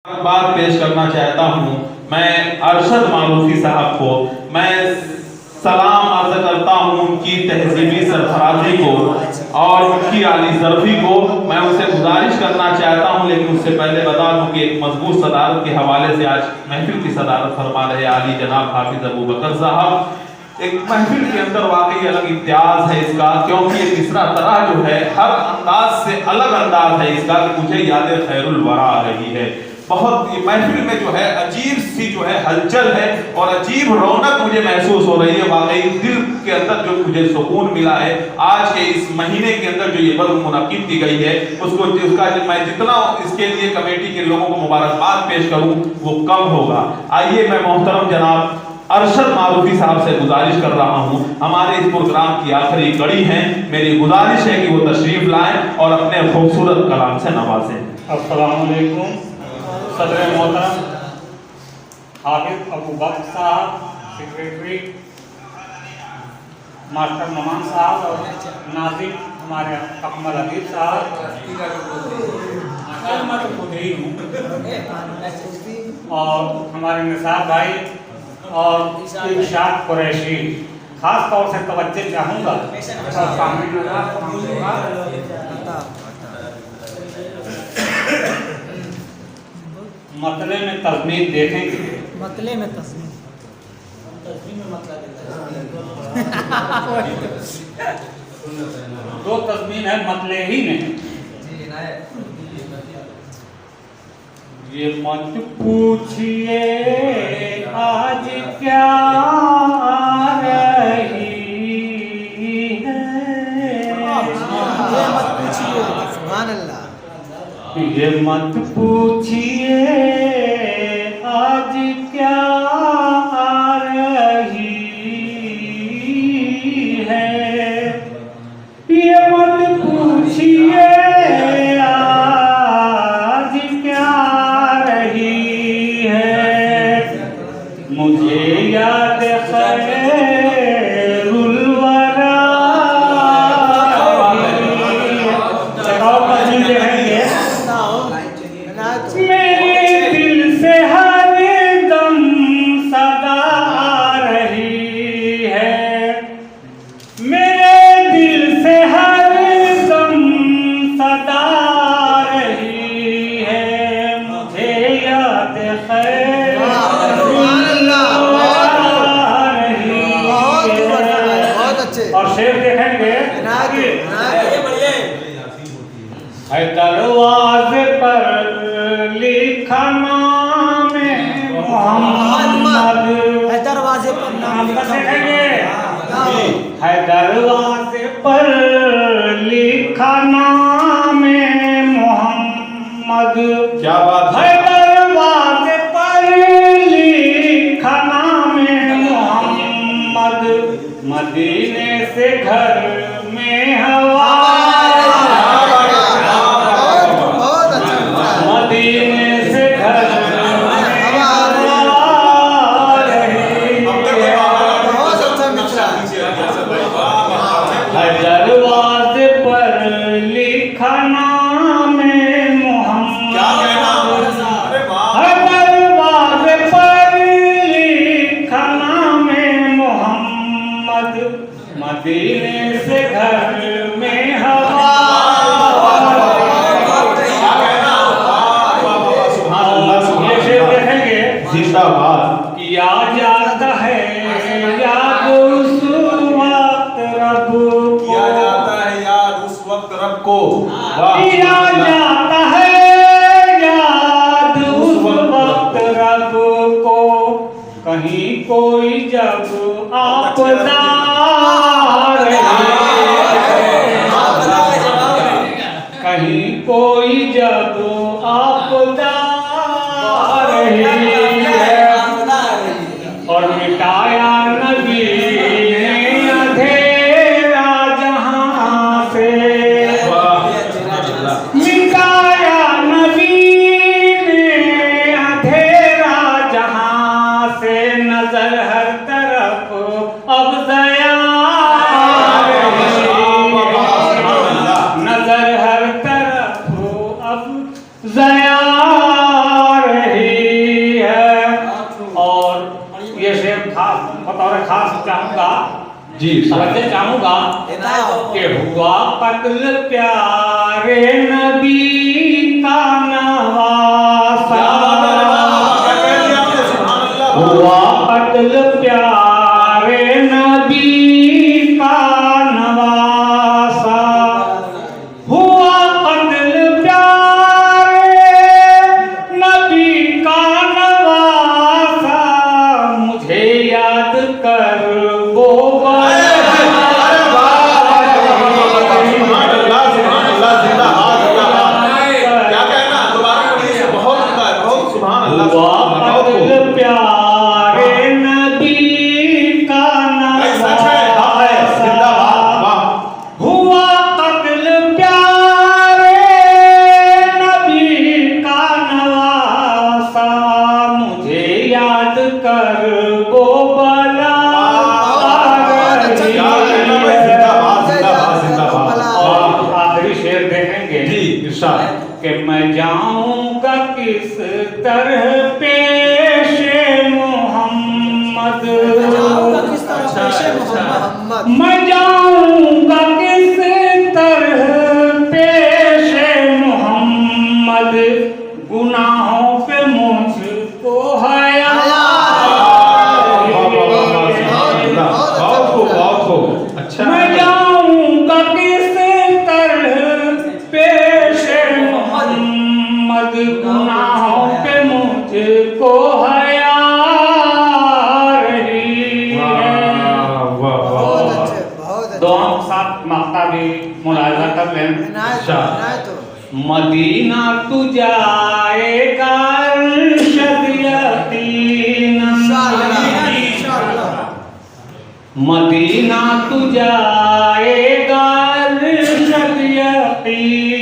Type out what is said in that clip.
बात पेश करना चाहता हूँ। मैं अरशद मारूफी साहब को मैं सलाम अर्ज करता हूँ, उनकी तहजीबी सरफराजी को और उनकी आली ज़रफ़ी को मैं उनसे गुजारिश करना चाहता हूँ। लेकिन उससे पहले बता दूँ कि एक मजबूत सदारत के हवाले से आज महफिल की सदारत फरमा रहे आली जनाब हाफिज अबू बकर साहब। एक महफिल के अंदर वाकई अलग इम्तियाज है इसका, क्योंकि ये तीसरा तरह जो है हर अंदाज से अलग अंदाज है इसका कि मुझे याद खैरुल वरा आ रही है। बहुत ये महफिल में जो है अजीब सी जो है हलचल है और अजीब रौनक मुझे महसूस हो रही है। वाकई दिल के अंदर जो मुझे सुकून मिला है आज के इस महीने के अंदर जो ये बज़्म मुनक़िद की गई है उसका मैं जितना इसके लिए कमेटी के लोगों को मुबारकबाद पेश करूं वो कम होगा। आइए मैं मोहतरम जनाब अरशद मारूफी साहब से गुजारिश कर रहा हूं, हमारे इस प्रोग्राम की आखिरी कड़ी है, मेरी गुजारिश है कि वो तशरीफ लाएं और अपने खूबसूरत कलाम से नवाजें। अस्सलाम वालेकुम। सदर मोहतरम हाफिज अबू बकर साहब, सेक्रेटरी मास्टर नमान साहब और नाज़िम हमारे अकमल अदीब साहब और हमारे निसार भाई और इरशाद कुरैशी, खास तौर से तवज्जो चाहूँगा मतले में तज़मीन देखेंगे। मतले में तस्मीन में मतलब दो तज़मीन है, मतले ही नहीं। ये मत पूछिए आज क्या रही है, ये मत पूछिए आज क्या आ रही है, ये मत पूछिए आज क्या आ रही है, मुझे याद खैरुल वरा मेरे दिल से हर दम सदा आ रही है, मेरे दिल से हर दम सदा आ रही है, मुझे याद और शेर देखेंगे है दरवाजे पर लिखा नाम मोहम्मद, है दरवाजे पर नाम देखेंगे है दरवाजे पर लिखा नाम मोहम्मद, क्या बात है दरवाजे पर लिखा नाम मोहम्मद, मदीने से घर में हवा दरवाजे पर लिखा नाम मोहम्मद, दरवाजे पर लिखा नाम मोहम्मद, मदीने से घर में हवा ये शेर देखेंगे जिंदाबाद। किया जाता है याद उस वक्त रब किया जाता है याद उस वक्त रब को, किया जाता है याद उस वक्त रब को, कहीं कोई जब आपदा कहीं कोई जब आपदा रही है और मिटाया नबी ने अंधेरा जहां से, मिटाया नबी ने अंधेरा जहां से, नजर हर तरफ अब दया नजर हर तरफ अब दया बतौर खास चाहूँगा जी समझे चाहूँगा कि हुआ कत्ल प्यारे नबी का नवासा, हुआ कत्ल प्यारे नबी का नवासा, हुआ कत्ल प्यारे नबी का नवासा, मुझे याद कर वो प्यारे नबी का नवासा, हुआ कत्ल प्यारे नबी का नवासा, मुझे याद कर वो बला और आखिरी शेर देखेंगे कि मैं जाऊंगा किस तरह पेशे मोहम्मद, मैं जाऊंगा किस तरह पेशे मोहम्मद, गुनाहों पे मुझको हया, मैं जाऊंगा किस तरह पेशे मोहम्मद, गुनाहों पे मुझको हया रही है। दोनों के साथ मक्ता भी मुलाजा कर लें। मदीना तू जाएगा अरशद यकीनन, मदीना तू जाएगा अरशद यकीनन,